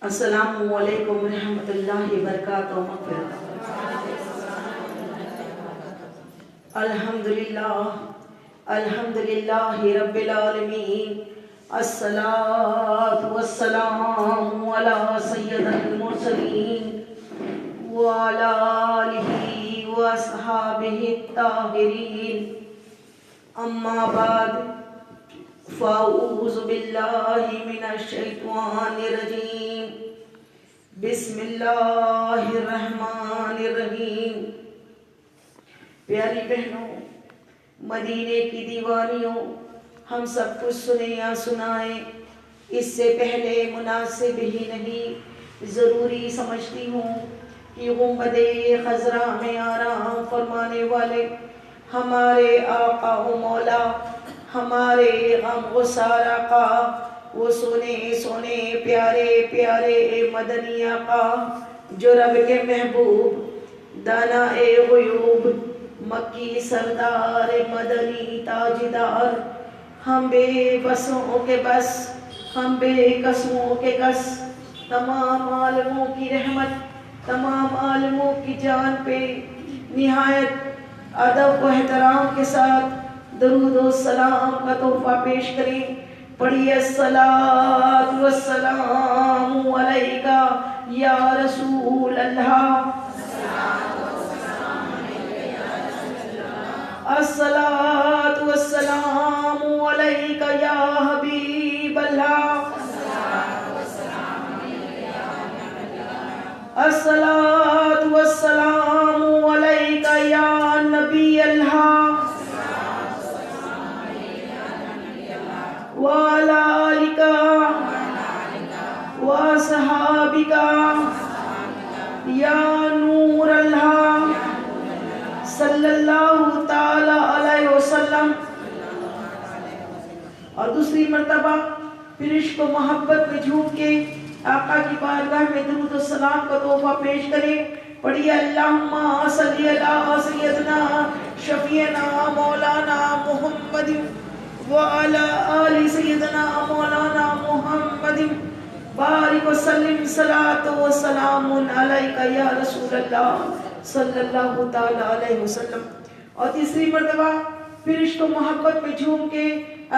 السلام علیکم ورحمۃ اللہ وبرکاتہ. الحمدللہ رب العالمین. الصلاۃ والسلام علی سید المرسلین وعلی آلہ واصحابہ الطاہرین. اما بعد فاعوذ باللہ من الشیطان الرجیم. بسم اللہ الرحمن الرحیم. پیاری بہنوں، مدینے کی دیوانیوں، ہم سب کچھ سنیں یا سنائیں، اس سے پہلے مناسب ہی نہیں ضروری سمجھتی ہوں کہ گنبد خضرا میں آرام فرمانے والے ہمارے آقا و مولا، ہمارے غم گسار آقا، وہ سونے سونے پیارے پیارے مدنی آقا، جو رب کے محبوب، دانا غیوب، مکی سردار، مدنی تاجدار، ہم بے بسوں کے بس، ہم بے قسموں کے قص، تمام عالموں کی رحمت، تمام عالموں کی جان پہ نہایت ادب و احترام کے ساتھ درود و سلام کا تحفہ پیش کریں. پڑھیے الصلاۃ والسلام علیکہ یا رسول اللہ. الصلاۃ والسلام علیکہ یا حبیب اللہ. الصلاۃ والسلام علیکہ یا نبی اللہ. وعلی آلک واصحابک یا نور اللہ صلی اللہ تعالی علیہ وسلم. اور دوسری مرتبہ پھر عشق و محبت میں جھوم کے آقا کی بارگاہ میں درود و سلام کا تحفہ پیش کریں. پڑھیے اللہم صلی علی سیدنا شفیعنا مولانا محمد وعلی آل سیدنا مولانا محمد بارک وسلم. صلاۃ و سلام علیکہ یا رسول اللہ صلی اللہ تعالی علیہ وسلم. اور تیسری مرتبہ پھر عشق و محبت میں جھوم کے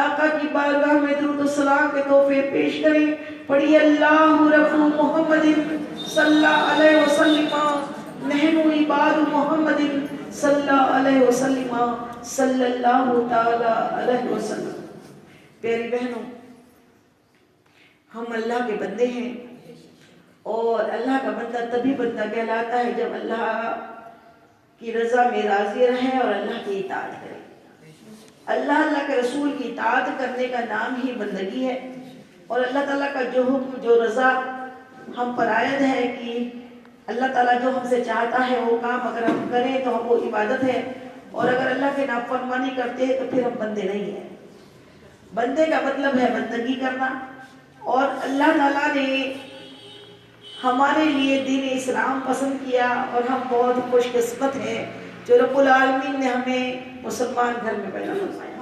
آقا کی بارگاہ میں درود و سلام کے تحفے پیش کریں. پڑھیے اللہ رب محمد صلی اللہ علیہ وسلم نحن عباد محمد صلی اللہ علیہ وسلم صلی اللہ تعالی علیہ وسلم. پیاری بہنوں، ہم اللہ کے بندے ہیں، اور اللہ کا بندہ تبھی بندہ کہلاتا ہے جب اللہ کی رضا میں راضی رہے اور اللہ کی اطاعت کرے. اللہ کے رسول کی اطاعت کرنے کا نام ہی بندگی ہے. اور اللہ تعالیٰ کا جو حکم، جو رضا ہم پر عائد ہے کہ اللہ تعالیٰ جو ہم سے چاہتا ہے وہ کام اگر ہم کریں تو ہم وہ عبادت ہے، اور اگر اللہ کے نافرمانی کرتے ہیں تو پھر ہم بندے نہیں ہیں. بندے کا مطلب ہے بندگی کرنا. اور اللہ تعالیٰ نے ہمارے لیے دین اسلام پسند کیا، اور ہم بہت خوش قسمت ہیں جو رب العالمین نے ہمیں مسلمان گھر میں پیدا فرمایا.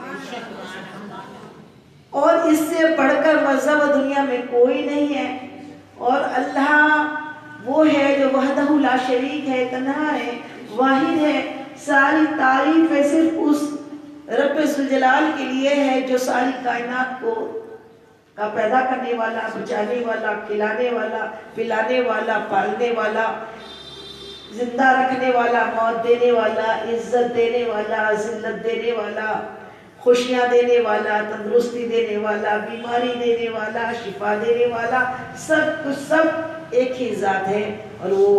اور اس سے بڑھ کر مذہب دنیا میں کوئی نہیں ہے. اور اللہ وہ ہے جو وحدہ لا شریک ہے، تنہا ہے، واحد ہے. ساری تعریف ہے صرف اس رب ذوالجلال کے لیے ہے جو ساری کائنات کو کا پیدا کرنے والا، بچانے والا، کھلانے والا، پلانے والا، پالنے والا، زندہ رکھنے والا، موت دینے والا، عزت دینے والا، ذلت دینے والا، خوشیاں دینے والا، تندرستی دینے والا، بیماری دینے والا، شفا دینے والا، سب کچھ سب ایک ہی ذات ہے، اور وہ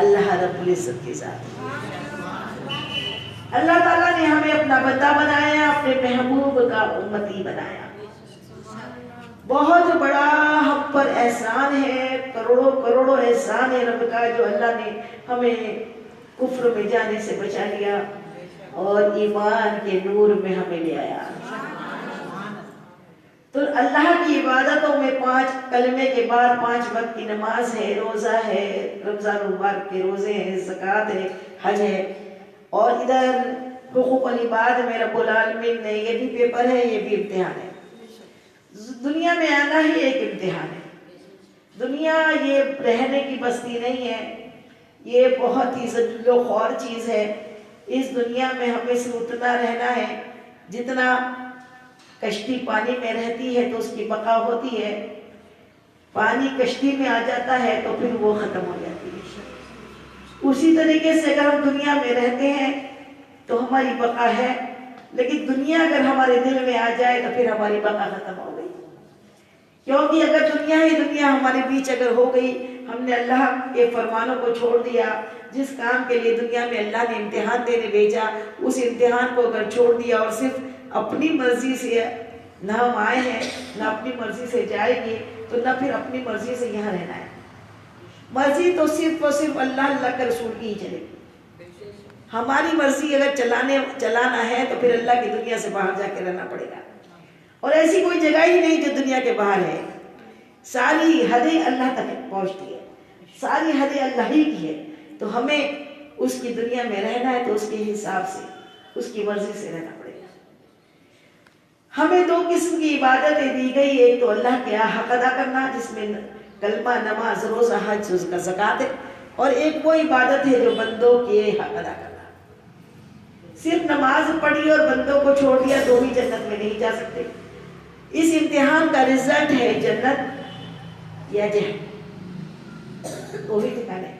اللہ رب العزت کی ذات ہے. اللہ تعالیٰ نے ہمیں اپنا بندہ بنایا، اپنے محبوب کا امتی بنایا. بہت بڑا ہم پر احسان ہے، کروڑوں کروڑوں احسان ہے رب کا، جو اللہ نے ہمیں کفر میں جانے سے بچا لیا اور ایمان کے نور میں ہمیں لے آیا. تو اللہ کی عبادتوں میں 5 کلمے کے بعد 5 وقت کی نماز ہے، روزہ ہے، رمضان المبارک کے روزے ہیں، زکوٰۃ ہے، حج ہے. اور ادھر حقوق العباد میں رب العالمین نے یہ بھی پیپر ہے، یہ بھی امتحان ہے. دنیا میں آنا ہی ایک امتحان ہے. دنیا یہ رہنے کی بستی نہیں ہے، یہ بہت ہی ذلیل و خوار چیز ہے۔ اس دنیا میں ہمیں صرف اتنا رہنا ہے جتنا کشتی پانی میں رہتی ہے تو اس کی بقا ہوتی ہے، پانی کشتی میں آ جاتا ہے تو پھر وہ ختم ہو جاتی ہے۔ اسی طریقے سے اگر ہم دنیا میں رہتے ہیں تو ہماری بقا ہے، لیکن دنیا اگر ہمارے دل میں آ جائے تو پھر ہماری بقا ختم ہو گئی، کیونکہ اگر دنیا ہی دنیا ہمارے بیچ اگر ہو گئی، ہم نے اللہ کے فرمانوں کو چھوڑ دیا، جس کام کے لیے دنیا میں اللہ نے امتحان دینے بھیجا اس امتحان کو اگر چھوڑ دیا اور صرف اپنی مرضی سے نہ ہم آئے ہیں نہ اپنی مرضی سے جائے گی، تو نہ پھر اپنی مرضی سے یہاں رہنا ہے۔ مرضی تو صرف اور صرف اللہ کے رسول کی ہی چلے گی۔ ہماری مرضی اگر چلانا ہے تو پھر اللہ کی دنیا سے باہر جا کے رہنا پڑے گا، اور ایسی کوئی جگہ ہی نہیں جو دنیا کے باہر ہے، ساری حدیں اللہ تک پہنچتی ہے، ساری حدیں اللہ ہی کی ہے، تو ہمیں اس کی دنیا میں رہنا ہے تو اس کے حساب سے اس کی مرضی سے رہنا پڑے گا۔ ہمیں دو قسم کی عبادتیں دی گئی، ایک تو اللہ کے حق ادا کرنا جس میں کلمہ، نماز، روزہ، حج، زکوٰۃ ہے، اور ایک وہ عبادت ہے جو بندوں کے حق ادا کرنا۔ صرف نماز پڑھی اور بندوں کو چھوڑ دیا تو بھی جنت میں نہیں جا سکتے۔ اس امتحان کا رزلٹ ہے جنت یا جہنم، تو ہی ٹھکانے۔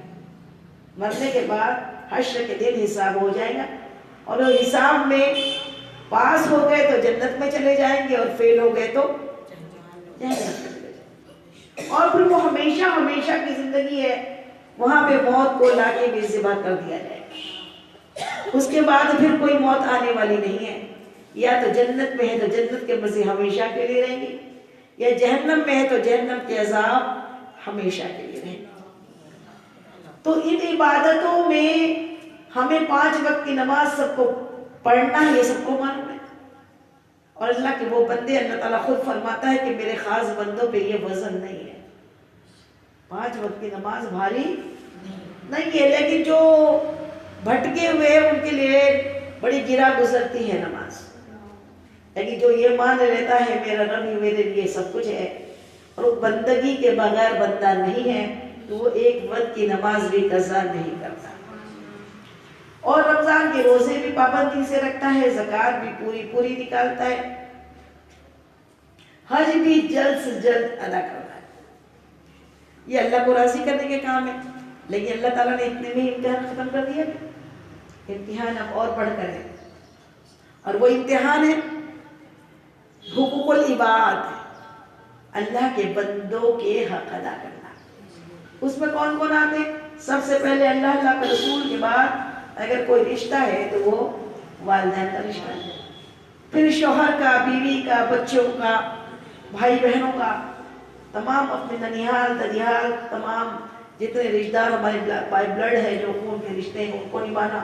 مرنے کے بعد حشر کے دن حساب ہو جائے گا، اور وہ حساب میں پاس ہو گئے تو جنت میں چلے جائیں گے اور فیل ہو گئے تو جہنم میں چلے جائیں گے، اور پھر وہ ہمیشہ ہمیشہ کی زندگی ہے، وہاں پہ موت کو لا کے بھی ذبح کر دیا جائے گا۔ اس کے بعد پھر کوئی موت آنے والی نہیں ہے، یا تو جنت میں ہے تو جنت کے مزے ہمیشہ کے لیے رہیں گے، یا جہنم میں ہے تو جہنم کے عذاب ہمیشہ کے لیے رہیں گے۔ تو ان عبادتوں میں ہمیں 5 وقت کی نماز سب کو پڑھنا ہے، یہ سب کو معلوم ہے، اور اللہ کے وہ بندے، اللہ تعالیٰ خود فرماتا ہے کہ میرے خاص بندوں پہ یہ وزن نہیں ہے۔ 5 وقت کی نماز بھاری نہیں ہے، لیکن جو بھٹکے ہوئے ہیں ان کے لیے بڑی گرا گزرتی ہے نماز، لیکن جو یہ مان لیتا ہے میرا رب ہی میرے لیے سب کچھ ہے اور وہ بندگی کے بغیر بندہ نہیں ہے، تو وہ ایک وقت کی نماز بھی قضا نہیں کرتا، اور رمضان کے روزے بھی پابندی سے رکھتا ہے، زکوٰۃ بھی پوری نکالتا ہے، حج بھی جلد سے جلد ادا کرتا ہے۔ یہ اللہ کو راضی کرنے کے کام ہے، لیکن اللہ تعالیٰ نے اتنے میں امتحان ختم کر دیا، امتحان اب اور بڑھ کر ہے، اور وہ امتحان ہے حقوق العباد، اللہ کے بندوں کے حق ادا کرنا۔ اس میں کون کون آتے ہیں؟ سب سے پہلے اللہ کے رسول کے بعد اگر کوئی رشتہ ہے تو وہ والدین کا رشتہ ہے، پھر شوہر کا، بیوی کا، بچوں کا، بھائی بہنوں کا، تمام اپنے ننیحال ددیال، تمام جتنے رشتہ دار ہمارے بائی بلڈ ہے، جو خون کے رشتے ہیں ان کو نبھانا،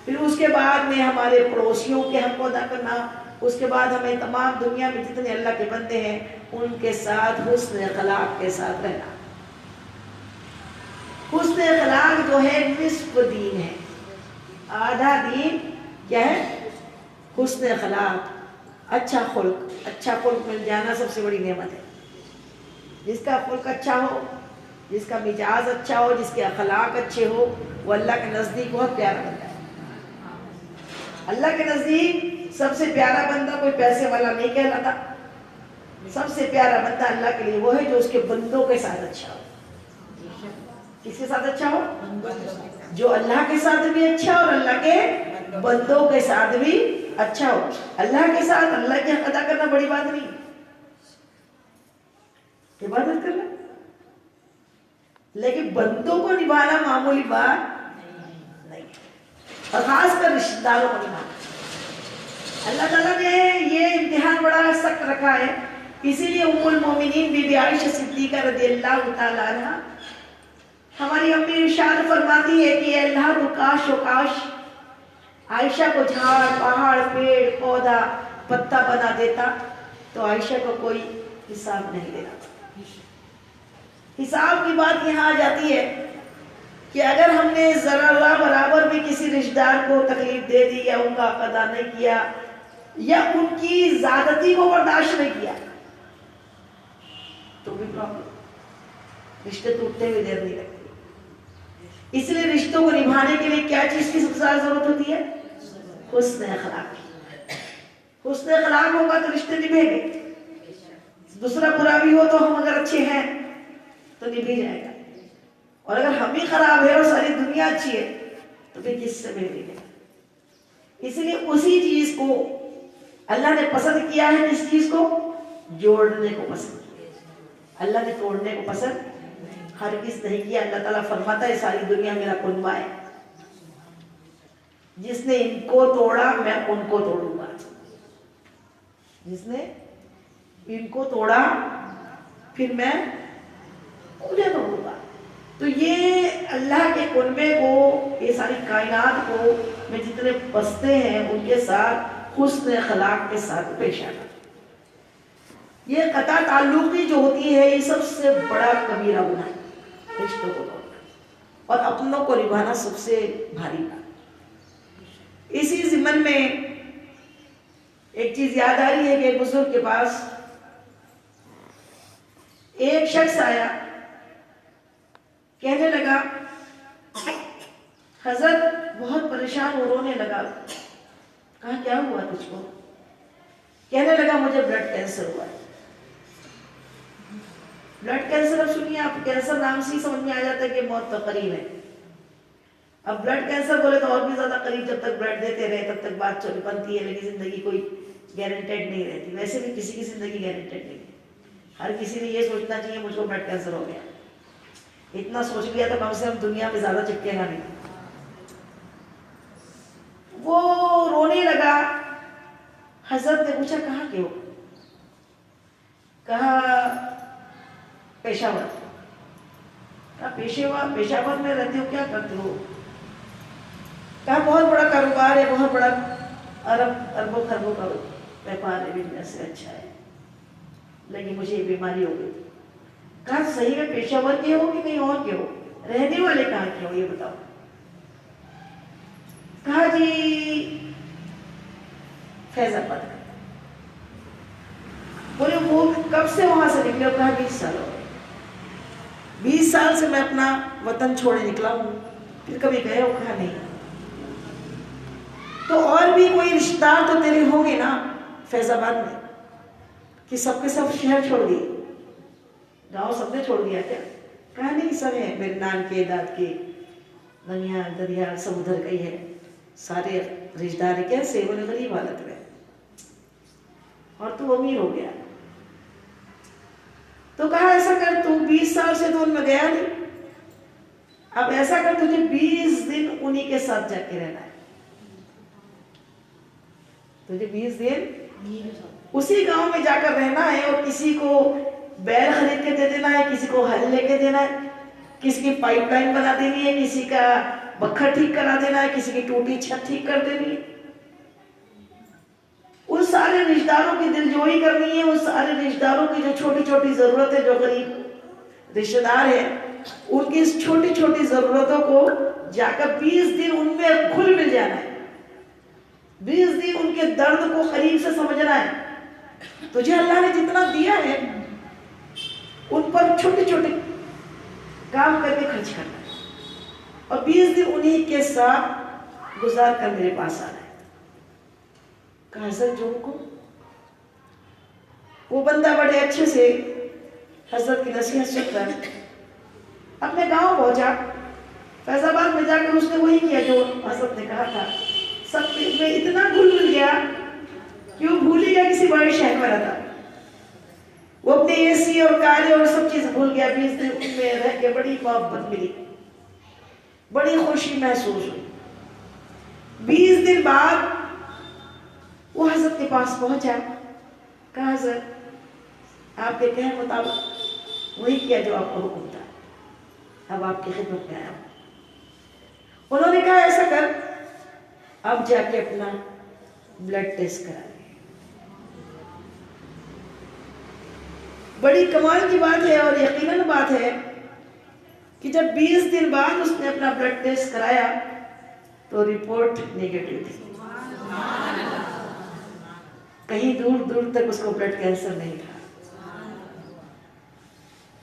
پھر اس کے بعد میں ہمارے پڑوسیوں کے حق کو ادا کرنا، اس کے بعد ہمیں تمام دنیا میں جتنے اللہ کے بندے ہیں ان کے ساتھ حسن اخلاق کے ساتھ رہنا۔ حسن اخلاق جو ہے نصف دین ہے، آدھا دین کیا ہے؟ حسن اخلاق، اچھا خلق مل جانا سب سے بڑی نعمت ہے۔ جس کا خلق اچھا ہو، جس کا مزاج اچھا ہو، جس کے اخلاق اچھے ہو، وہ اللہ کے نزدیک بہت پیارا بندہ ہے۔ اللہ کے نزدیک سب سے پیارا بندہ کوئی پیسے والا نہیں کہلاتا، سب سے پیارا بندہ اللہ کے لیے وہ ہے جو اس کے بندوں کے ساتھ اچھا ہو۔ کس کے ساتھ اچھا ہو؟ جو اللہ کے ساتھ بھی اچھا اور اللہ کے بندوں کے ساتھ بھی اچھا ہو۔ اللہ کے ساتھ اللہ کی حق ادا کرنا بڑی بات نہیں، عبادت کرنا، لیکن بندوں کو نبھانا معمولی بات نہیں، اور خاص کر رشتہ داروں کو نبھانا۔ اللہ تعالیٰ نے یہ امتحان بڑا سخت رکھا ہے، اسی لیے ام المومنین بی بی عائشہ صدیقہ رضی اللہ تعالیٰ عنہ ہماری امی ارشاد فرماتی ہے کہ اے اللہ تو کاش و کاش عائشہ کو جھاڑ، پہاڑ، پیڑ، پودا، پتا بنا دیتا تو عائشہ کو کوئی حساب نہیں دینا۔ حساب کی بات یہاں آ جاتی ہے کہ اگر ہم نے ذرا برابر بھی کسی رشتہ دار کو تکلیف دے دی یا ان کا حق ادا نہیں کیا یا ان کی زیادتی کو برداشت نہیں کیا تو بھی پرابلم۔ رشتے ٹوٹتے ہوئے دیر نہیں لگتی. اس لیے رشتوں کو نبھانے کے لیے کیا چیز کی سب سے زیادہ ضرورت ہوتی ہے؟ حسن اخلاق کی. حسن اخلاق ہوگا تو رشتے نبھیں گے. دوسرا برا بھی ہو تو ہم اگر اچھے ہیں تو نبھ جائے گا, اور اگر ہم ہی خراب ہے اور ساری دنیا اچھی ہے تو پھر کس سے ملے گا. اس لیے اسی چیز کو اللہ نے پسند کیا ہے. کس چیز کو؟ جوڑنے کو پسند کیا. اللہ نے توڑنے کو پسند ہرگز نہیں کیا. اللہ تعالیٰ فرماتا ہے ساری دنیا میرا کنبہ ہے, جس نے ان کو توڑا میں ان کو توڑوں گا. جس نے ان کو توڑا پھر میں انہیں توڑوں گا. تو یہ اللہ کے کنبے کو, یہ ساری کائنات کو میں جتنے بستے ہیں ان کے ساتھ حسن اخلاق کے ساتھ پیش آنا. یہ قطع تعلقی جو ہوتی ہے یہ سب سے بڑا کبیرہ گناہ ہے, رشتوں کو توڑنا اور اپنوں کو نبھانا سب سے بھاری بات. اسی ضمن میں ایک چیز یاد آ رہی ہے کہ ایک بزرگ کے پاس ایک شخص آیا, کہنے لگا حضرت بہت پریشان ہو, رونے لگا. کہا کیا ہوا تجھ کو؟ کہنے لگا مجھے بلڈ کینسر ہوا ہے. بلڈ کینسر, اب سنیے آپ, کینسر نام سے ہی سمجھ میں آ جاتا ہے کہ موت تو قریب ہے. اب بلڈ کینسر بولے تو اور بھی زیادہ قریب, جب تک بلڈ دیتے رہے تب تک بات بنتی ہے, لیکن زندگی کوئی گارنٹیڈ نہیں رہتی. ویسے بھی کسی کی زندگی گارنٹیڈ نہیں ہے. ہر کسی نے یہ سوچنا چاہیے مجھ کو بلڈ کینسر ہو گیا. اتنا سوچ لیا تو کم سے کم دنیا میں زیادہ چپکے گا نہیں. وہ رونے لگا. حضرت نے پوچھا کہاں کے ہو؟ کہا پشاور. کہا پشاور میں رہتے ہو, کیا کرتے ہو؟ کہا بہت بڑا کاروبار ہے, بہت بڑا اربوں خربوں کا ویپار ہے, بزنس سے اچھا ہے, لیکن مجھے یہ بیماری ہو گئی. کہا صحیح میں پشاور کے ہو کہ کہیں اور کے ہو؟ رہنے والے کہاں کے ہو یہ بتاؤ؟ کہا جی فیض آباد. بولے وہ کب سے وہاں سے نکلے ہو؟ کہا 20 سال ہو گئے. 20 سال سے میں اپنا وطن چھوڑے نکلا ہوں. پھر کبھی گئے ہو؟ کہا نہیں. تو اور بھی کوئی رشتہ دار تو تیرے ہوں گے نا فیض آباد میں, کہ سب کے سب شہر چھوڑ دیے, گاؤں سب نے چھوڑ دیا کیا؟ کہا نہیں, سب ہیں, میرے نان کے, داد کے, ننیال دریال سب ادھر گئی ہے, سارے رشتہ دار کیسے؟ بولے غریب حالت میں, اور تو امیر ہو گیا. تو کہا ایسا کر, تو 20 سال سے تو ان میں گیا نہیں, اب ایسا کر تجھے 20 دن انہی کے ساتھ جا کے رہنا ہے. تجھے 20 دن اسی گاؤں میں جا کر رہنا ہے, اور کسی کو بیل خرید کے دے دینا ہے, کسی کو ہل لے کے دینا ہے, کسی کی پائپ لائن بنا دینی ہے, کسی کا بکھر ٹھیک کرا دینا ہے, کسی کی ٹوٹی چھت ٹھیک کر دینی ہے. ان سارے رشتہ داروں کی دلجوئی کرنی ہے, ان سارے رشتہ داروں کی جو چھوٹی چھوٹی ضرورتیں, جو غریب رشتہ دار ہیں ان کی اس چھوٹی چھوٹی ضرورتوں کو جا کر 20 دن ان میں گھل مل جانا ہے. 20 دن ان کے درد کو قریب سے سمجھنا ہے. تجھے اللہ نے جتنا دیا ہے ان پر چھوٹے چھوٹے کام کر کے خرچ کرنا ہے, اور 20 دن انہی کے ساتھ گزار کر میرے پاس آنا ہے. کہا حضرت جو کو وہ بندہ بڑے اچھے سے حضرت کی نصیحت سن کر اپنے گاؤں پہنچا. فیض آباد میں جا کر اس نے وہی کیا جو حضرت نے کہا تھا. سب میں اتنا گھل مل گیا کہ وہ بھول ہی گیا کسی بڑے شہر میں رہتا. وہ اپنے اے سی اور کارے اور سب چیز بھول گیا. 20 دن ان میں رہ کے بڑی محبت ملی, بڑی خوشی محسوس ہوئی. 20 دن بعد وہ حضرت کے پاس پہنچا. کہا حضرت آپ کے کہے مطابق وہی کیا جو آپ کا حکم تھا, اب آپ کی خدمت میں آیا ہوں. انہوں نے کہا ایسا کر, اب جا کے اپنا بلڈ ٹیسٹ کرا لے. بڑی کمال کی بات ہے اور یقیناً بات ہے کہ جب 20 دن بعد اس نے اپنا بلڈ ٹیسٹ کرایا تو رپورٹ نیگیٹو تھی. کہیں دور دور تک اس کو بلڈ کینسر نہیں تھا.